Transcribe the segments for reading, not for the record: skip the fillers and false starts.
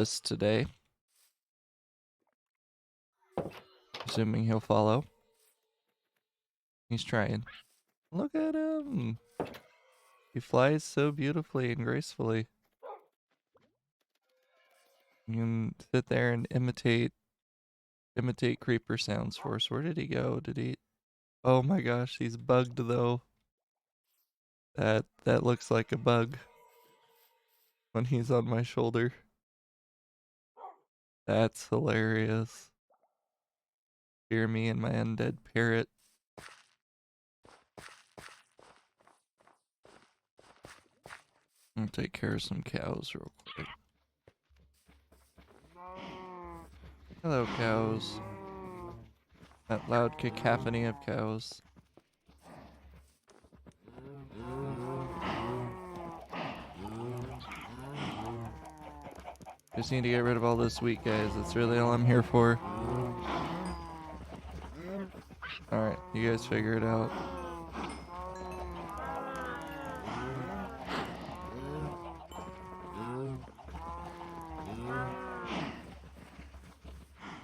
breakfast today. Assuming he'll follow. He's trying. Look at him. He flies so beautifully and gracefully. You can sit there and imitate creeper sounds for us. Where did he go? Did he? Oh my gosh, he's bugged though. That looks like a bug when he's on my shoulder. That's hilarious. Hear me and my undead parrot. I'm gonna take care of some cows real quick. Hello, cows. That loud cacophony of cows. Just need to get rid of all this wheat, guys. That's really all I'm here for. Alright, you guys figure it out.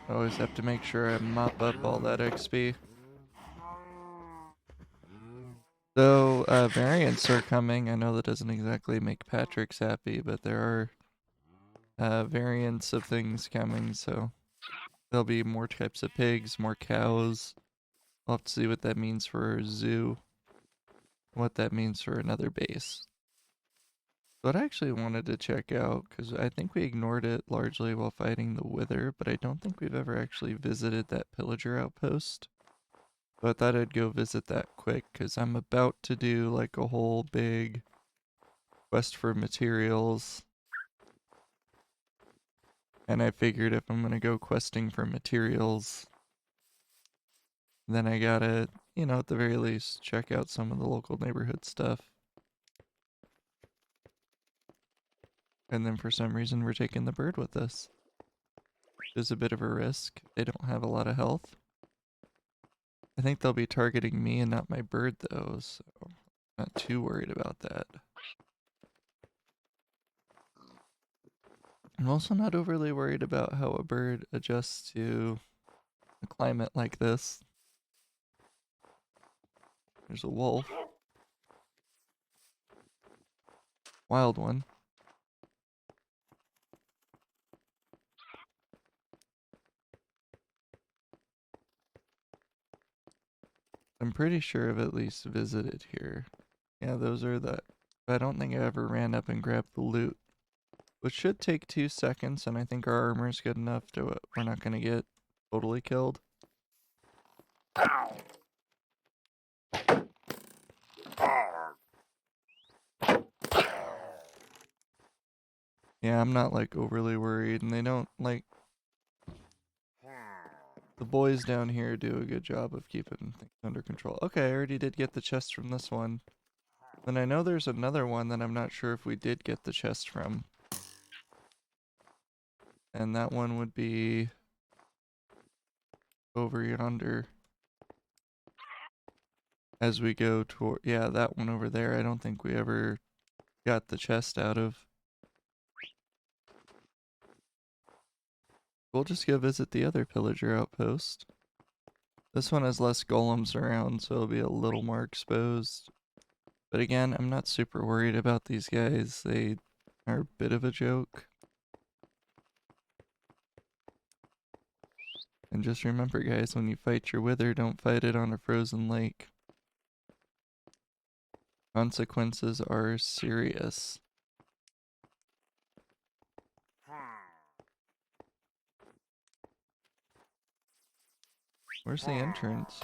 I always have to make sure I mop up all that XP. So, variants are coming. I know that doesn't exactly make Patrick's happy, but there are variants of things coming, so there'll be more types of pigs, more cows. We'll have to see what that means for our zoo, what that means for another base. What I actually wanted to check out, because I think we ignored it largely while fighting the Wither, but I don't think we've ever actually visited that pillager outpost. So I thought I'd go visit that quick, because I'm about to do like a whole big quest for materials. And I figured if I'm going to go questing for materials, then I gotta, you know, at the very least, check out some of the local neighborhood stuff. And then for some reason we're taking the bird with us. There's a bit of a risk. They don't have a lot of health. I think they'll be targeting me and not my bird though, so I'm not too worried about that. I'm also not overly worried about how a bird adjusts to a climate like this. There's a wolf. Wild one. I'm pretty sure I've at least visited here. Yeah, those are the... I don't think I ever ran up and grabbed the loot. Which should take 2 seconds, and I think our armor's good enough to we're not gonna get totally killed. Yeah, I'm not like overly worried, and they don't like... The boys down here do a good job of keeping things under control. Okay, I already did get the chest from this one. Then I know there's another one that I'm not sure if we did get the chest from. And that one would be over yonder. As we go toward, yeah, that one over there, I don't think we ever got the chest out of. We'll just go visit the other pillager outpost. This one has less golems around, so it'll be a little more exposed. But again, I'm not super worried about these guys. They are a bit of a joke. And just remember, guys, when you fight your wither, don't fight it on a frozen lake. Consequences are serious. Where's the entrance?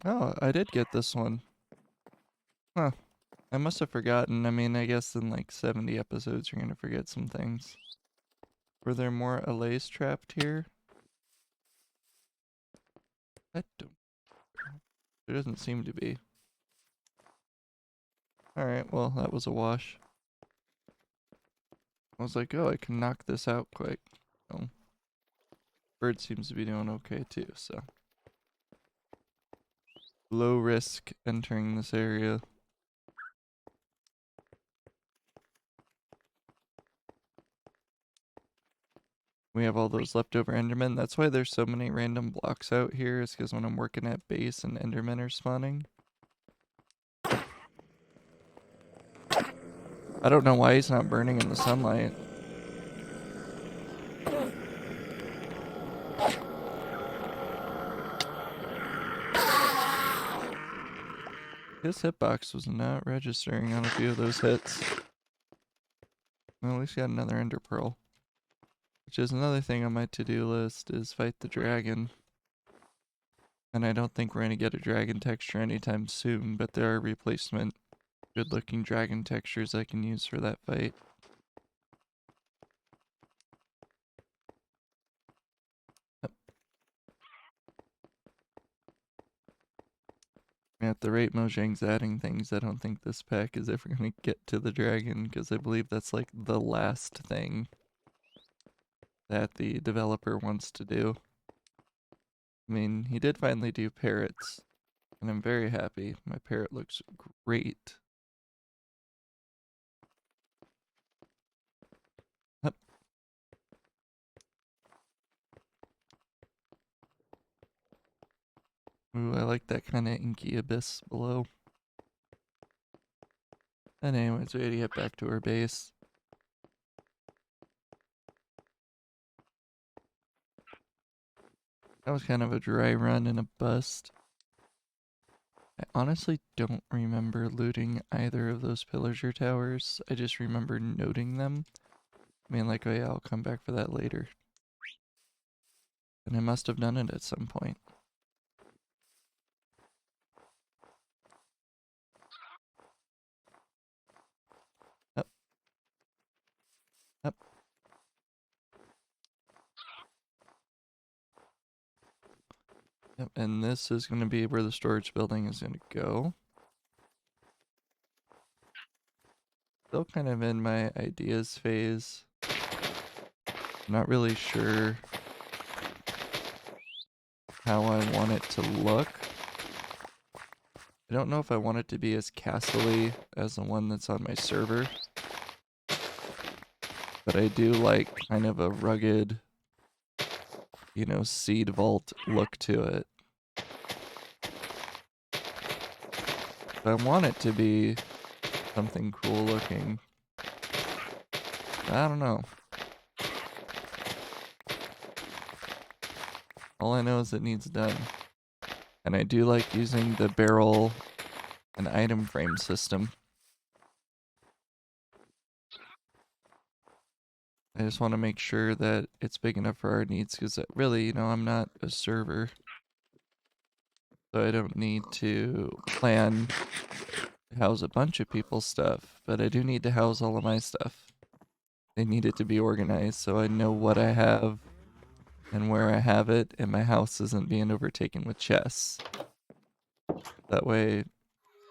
Oh, I did get this one. Huh. I must have forgotten. I mean, I guess in like 70 episodes you're gonna forget some things. Were there more allays trapped here? I don't. There doesn't seem to be. Alright, well, that was a wash. I was like, oh, I can knock this out quick. Oh. Bird seems to be doing okay too, so. Low risk entering this area. We have all those leftover Endermen. That's why there's so many random blocks out here, is because when I'm working at base and Endermen are spawning. I don't know why he's not burning in the sunlight. His hitbox was not registering on a few of those hits. Well, at least he got another Ender Pearl. Which is another thing on my to-do list, is fight the dragon. And I don't think we're going to get a dragon texture anytime soon, but there are replacement good-looking dragon textures I can use for that fight. Yep. At the rate Mojang's adding things, I don't think this pack is ever going to get to the dragon, because I believe that's like the last thing that the developer wants to do. I mean, he did finally do parrots, and I'm very happy. My parrot looks great. Yep. Ooh, I like that kind of inky abyss below. And anyways, we had to get back to our base. That was kind of a dry run and a bust. I honestly don't remember looting either of those pillager towers. I just remember noting them. I mean, like, oh yeah, I'll come back for that later. And I must have done it at some point. Up. Up. Yep, and this is going to be where the storage building is going to go. Still kind of in my ideas phase. Not really sure how I want it to look. I don't know if I want it to be as castle-y as the one that's on my server. But I do like kind of a rugged, you know, seed vault look to it. But I want it to be something cool looking. I don't know. All I know is it needs done. And I do like using the barrel and item frame system. I just want to make sure that it's big enough for our needs, because really, you know, I'm not a server. So I don't need to plan to house a bunch of people's stuff, but I do need to house all of my stuff. I need it to be organized so I know what I have and where I have it, and my house isn't being overtaken with chests. That way,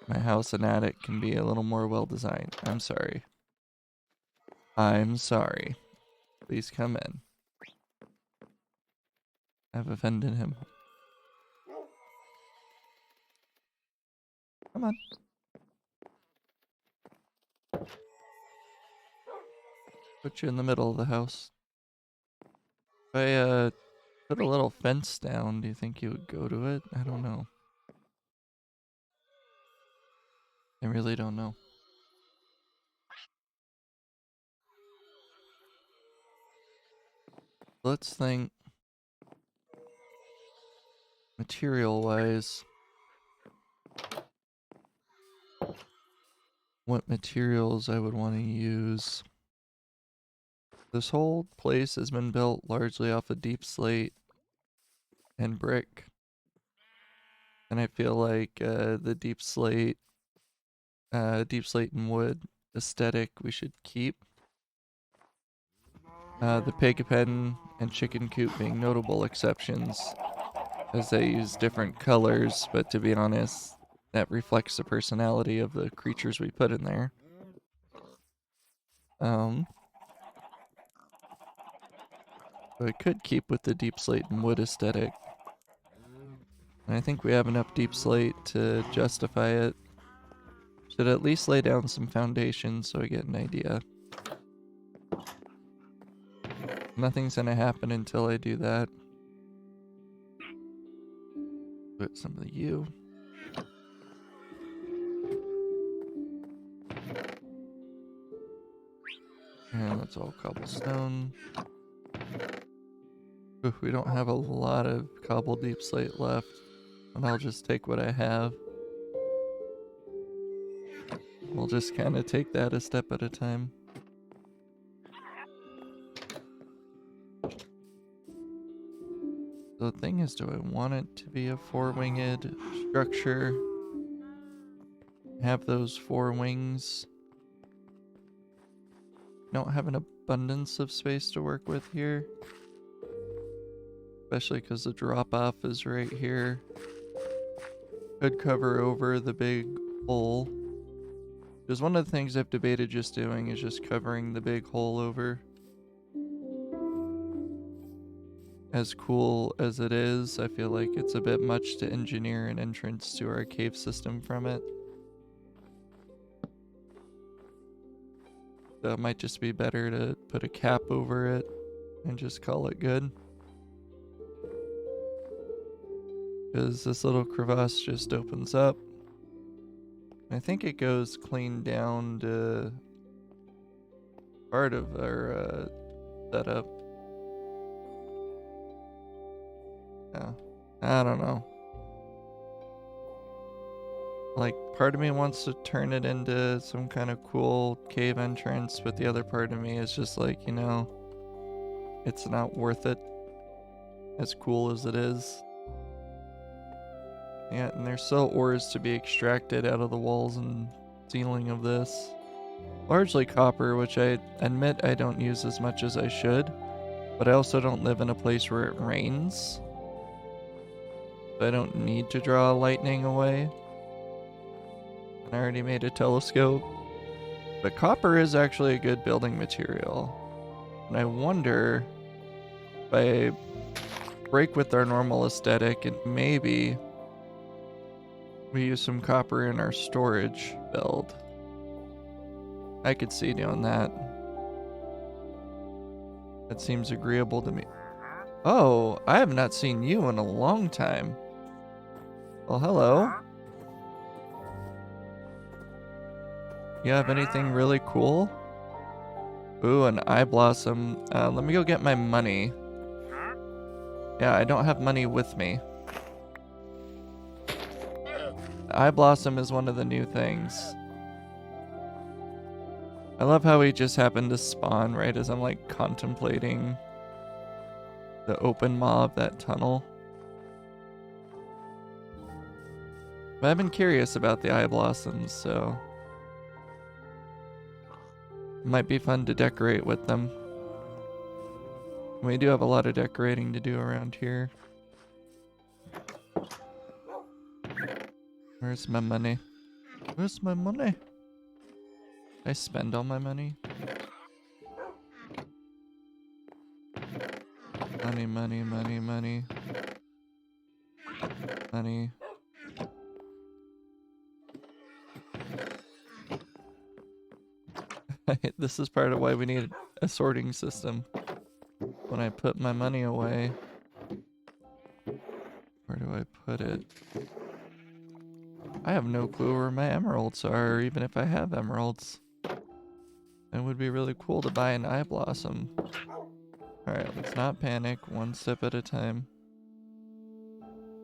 my house and attic can be a little more well designed. I'm sorry. I'm sorry. Please come in. I've offended him. Come on. Put you in the middle of the house. If I put a little fence down, do you think you would go to it? I don't know. I really don't know. Let's think material-wise. What materials I would want to use. This whole place has been built largely off of deep slate and brick. And I feel like the deep slate and wood aesthetic we should keep. The pig pen and chicken coop being notable exceptions. as they use different colors, but to be honest, that reflects the personality of the creatures we put in there. But I could keep with the deep slate and wood aesthetic. And I think we have enough deep slate to justify it. Should at least lay down some foundation so I get an idea. Nothing's gonna happen until I do that. Put some of you. And that's all cobblestone. Ooh, we don't have a lot of cobble deep slate left. And I'll just take what I have. We'll just kind of take that a step at a time. The thing is, do I want it to be a four-winged structure? Have those four wings? Don't have an abundance of space to work with here. Especially because the drop-off is right here. Could cover over the big hole. Because one of the things I've debated just doing is just covering the big hole over. As cool as it is, I feel like it's a bit much to engineer an entrance to our cave system from it. So it might just be better to put a cap over it and just call it good. Because this little crevasse just opens up. I think it goes clean down to part of our setup. Yeah, I don't know. Like, part of me wants to turn it into some kind of cool cave entrance, but the other part of me is just like, you know, it's not worth it. As cool as it is. Yeah, and there's still ores to be extracted out of the walls and ceiling of this. Largely copper, which I admit I don't use as much as I should, but I also don't live in a place where it rains. So I don't need to draw lightning away. And I already made a telescope. But copper is actually a good building material. And I wonder if I break with our normal aesthetic and maybe we use some copper in our storage build. I could see doing that. That seems agreeable to me. Oh, I have not seen you in a long time. Well, hello. You have anything really cool? Ooh, an eye blossom. Let me go get my money. Yeah, I don't have money with me. Eye blossom is one of the new things. I love how he just happened to spawn right as I'm like contemplating the open maw of that tunnel. But I've been curious about the eye blossoms, so it might be fun to decorate with them. We do have a lot of decorating to do around here. Where's my money? Where's my money? Did I spend all my money? Money, money, money, money. Money. This is part of why we need a sorting system. When I put my money away, where do I put it? I have no clue where my emeralds are, even if I have emeralds. It would be really cool to buy an eye blossom. Alright, let's not panic, one step at a time.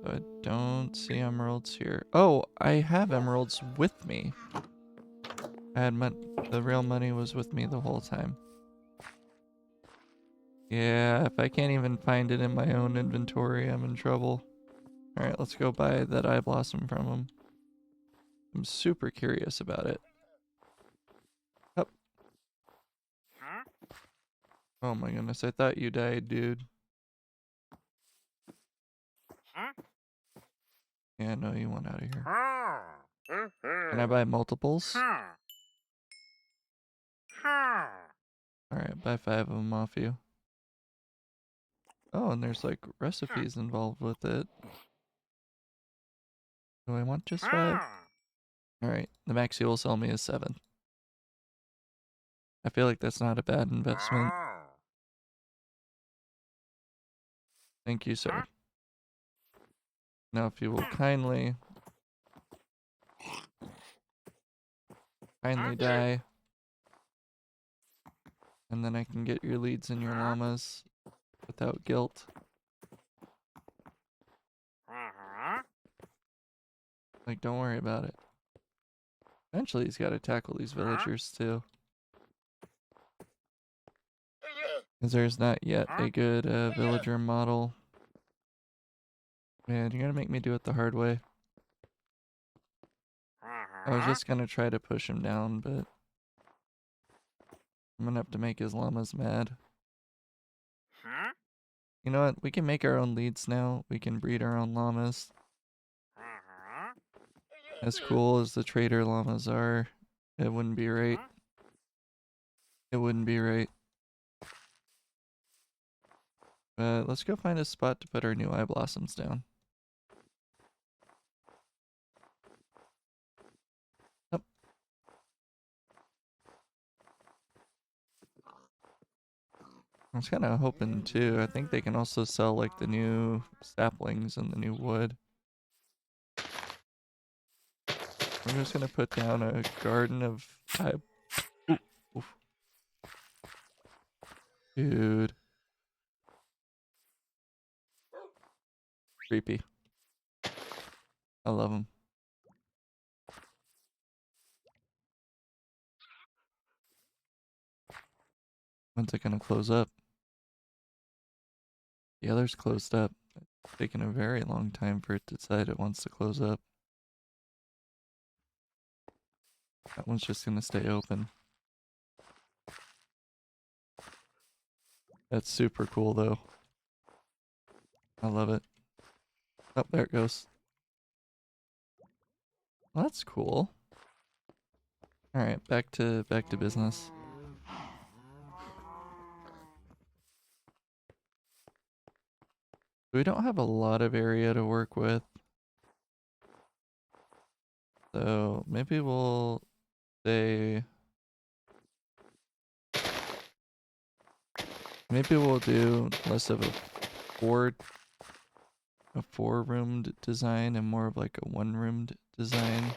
I don't see emeralds here. Oh, I have emeralds with me. I had the real money was with me the whole time. Yeah, if I can't even find it in my own inventory, I'm in trouble. Alright, let's go buy that eye blossom from him. I'm super curious about it. Oh. Oh my goodness, I thought you died, dude. Yeah, no, you want out of here. Can I buy multiples? Alright, buy 5 of them off you. Oh, and there's like recipes involved with it. Do I want just 5? Alright, the max you will sell me is 7. I feel like that's not a bad investment. Thank you, sir. Now if you will kindly die, and then I can get your leads and your llamas without guilt. Like, don't worry about it. Eventually he's got to tackle these villagers too. Because there's not yet a good villager model. Man, you're gonna make me do it the hard way. I was just gonna try to push him down, but I'm gonna have to make his llamas mad. You know what? We can make our own leads now. We can breed our own llamas. As cool as the trader llamas are, it wouldn't be right. It wouldn't be right. But let's go find a spot to put our new eye blossoms down. Yep. I was kind of hoping too. I think they can also sell like the new saplings and the new wood. I'm just gonna put down a garden of eye. Oof. Dude. Creepy. I love them. When's it gonna close up? The other's closed up. It's taken a very long time for it to decide it wants to close up. That one's just gonna stay open. That's super cool though. I love it. Oh, there it goes. Well, that's cool. Alright, back to business. We don't have a lot of area to work with. So maybe we'll say maybe we'll do less of a four-roomed design and more of like a one-roomed design.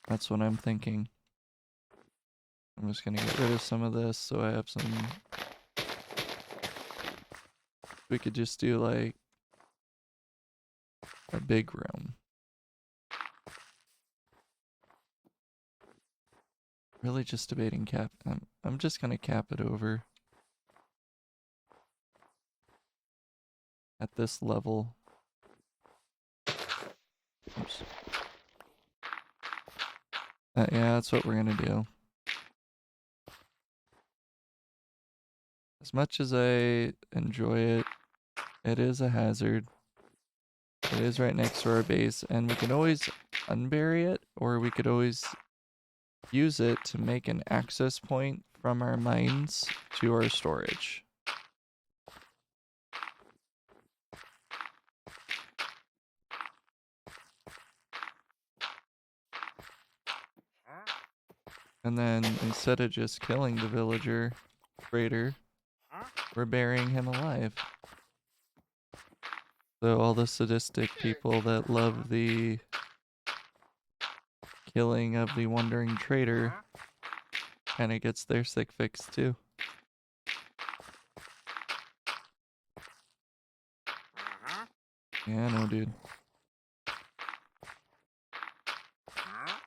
That's what I'm thinking. I'm just gonna get rid of some of this so I have some. We could just do like a big room. Really just debating cap. I'm just gonna cap it over at this level. Oops. Yeah, that's what we're gonna do. As much as I enjoy it, it is a hazard. It is right next to our base, and we can always unbury it, or we could always use it to make an access point from our mines to our storage. And then instead of just killing the villager trader, we're burying him alive. So all the sadistic people that love the killing of the wandering trader kind of gets their sick fix too. Yeah, no, dude.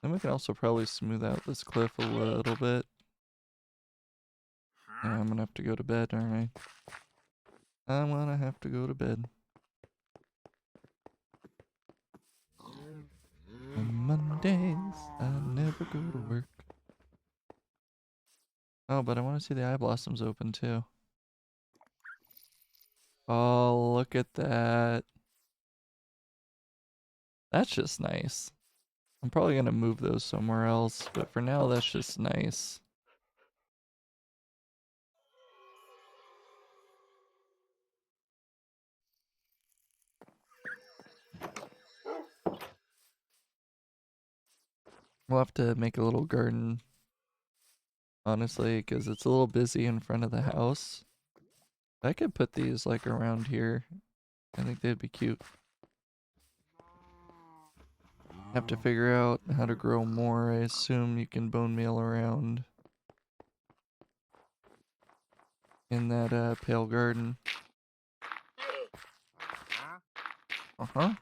Then we can also probably smooth out this cliff a little bit. Yeah, I'm gonna have to go to bed, aren't I? I'm gonna have to go to bed. On Mondays, I never go to work. Oh, but I want to see the eye blossoms open too. Oh, look at that. That's just nice. I'm probably gonna move those somewhere else, but for now, that's just nice. We'll have to make a little garden, honestly, because it's a little busy in front of the house. I could put these like around here. I think they'd be cute. Have to figure out how to grow more. I assume you can bone meal around in that pale garden. Uh-huh.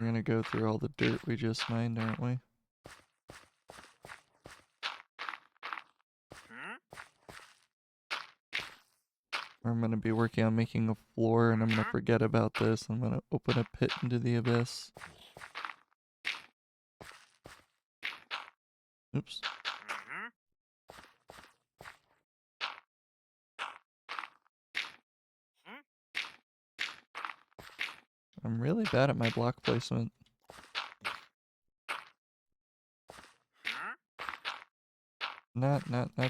We're gonna go through all the dirt we just mined, aren't we? Or I'm gonna be working on making a floor and I'm gonna forget about this. I'm gonna open a pit into the abyss. Oops. I'm really bad at my block placement. Not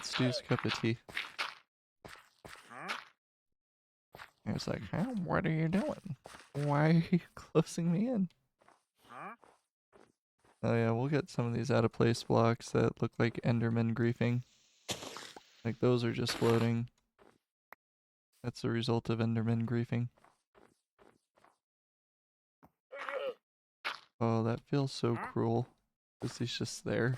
Stu's cup of tea. He was like, "Huh? What are you doing? Why are you closing me in?" Oh yeah, we'll get some of these out of place blocks that look like Enderman griefing. Like those are just floating. That's the result of Enderman griefing. Oh, that feels so cruel. Because he's just there.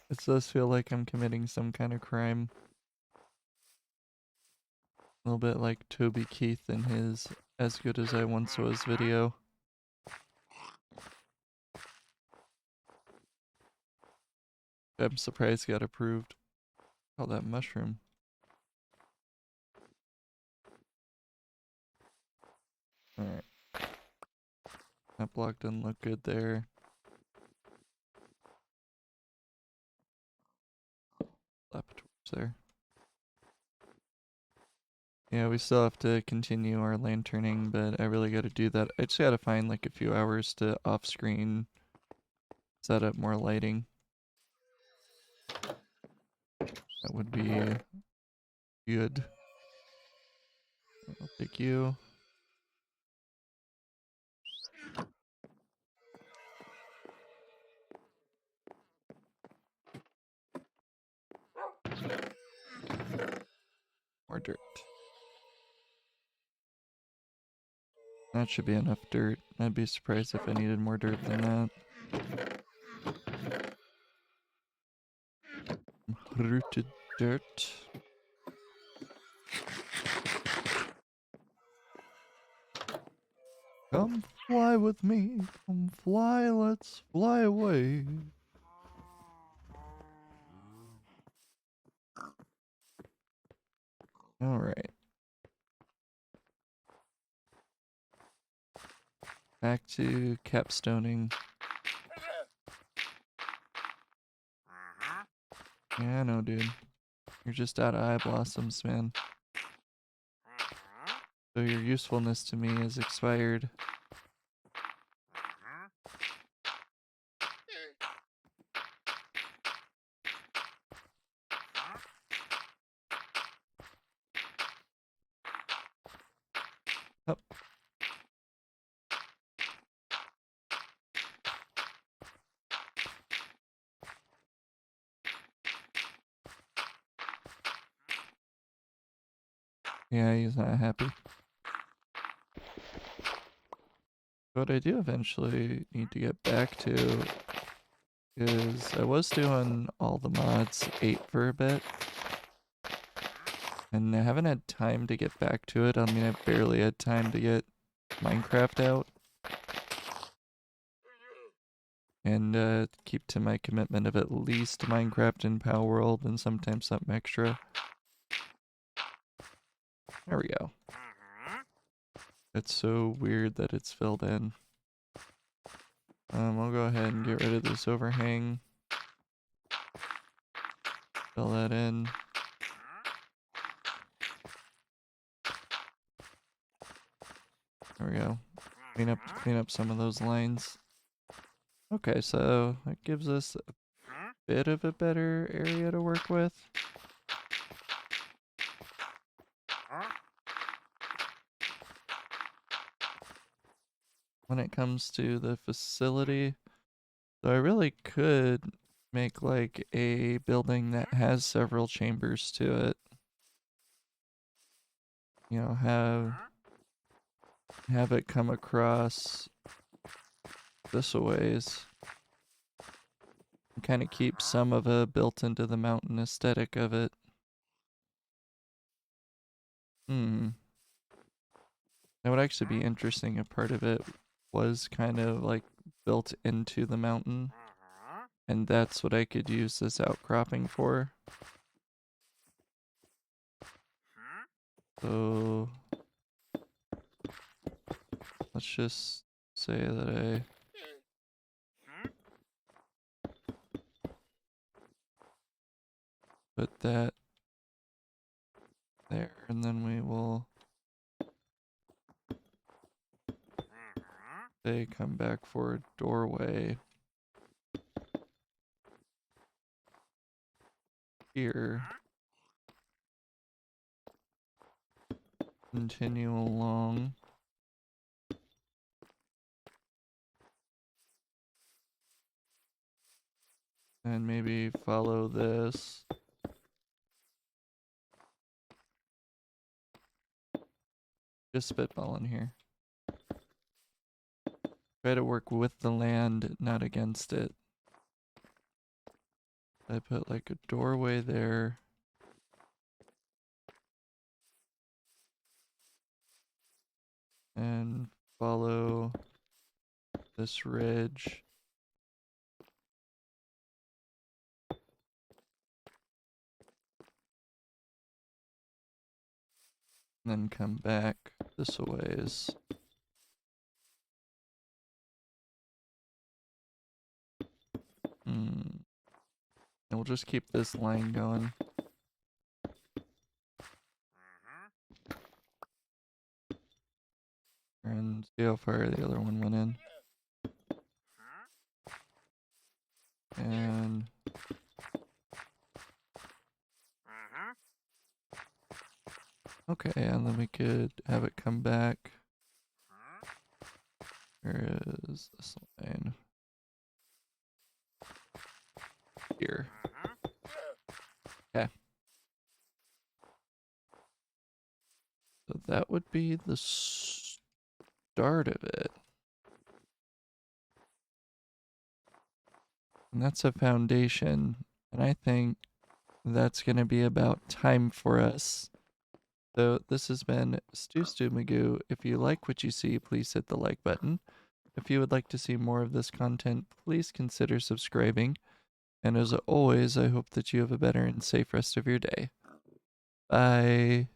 It does feel like I'm committing some kind of crime. A little bit like Toby Keith in his As Good As I Once Was video. I'm surprised got approved. Oh, that mushroom. Alright. That block doesn't look good there. Laboratories there. Yeah, we still have to continue our lanterning, but I really gotta do that. I just gotta find like a few hours to off-screen set up more lighting. That would be good. I'll take you. More dirt. That should be enough dirt. I'd be surprised if I needed more dirt than that. Rooted dirt. Come fly with me. Come fly, let's fly away. Alright. Back to capstoning. Yeah, I know, dude. You're just out of eye blossoms, man. So your usefulness to me is expired. Oh. Yeah, he's not happy. What I do eventually need to get back to is I was doing all the mods 8 for a bit. And I haven't had time to get back to it. I mean, I barely had time to get Minecraft out. And keep to my commitment of at least Minecraft and Power World and sometimes something extra. There we go. It's so weird that it's filled in. I'll go ahead and get rid of this overhang. Fill that in. There we go. Clean up some of those lines. Okay, so that gives us a bit of a better area to work with. When it comes to the facility, so I really could make like a building that has several chambers to it. You know, have it come across this a ways. Kind of keep some of it built into the mountain aesthetic of it. That would actually be interesting if part of it was kind of like built into the mountain. And that's what I could use this outcropping for. So let's just say that I put that there, and then we will say come back for a doorway here. Continue along. And maybe follow this. Just spitballing here. Try to work with the land, not against it. I put like a doorway there. And follow this ridge. And then come back this a ways. And we'll just keep this line going. And see how far the other one went in. And okay, and then we could have it come back. Where is this line? Here. Okay. So that would be the start of it. And that's a foundation. And I think that's going to be about time for us. So this has been StuStuMagoo. If you like what you see, please hit the like button. If you would like to see more of this content, please consider subscribing. And as always, I hope that you have a better and safe rest of your day. Bye.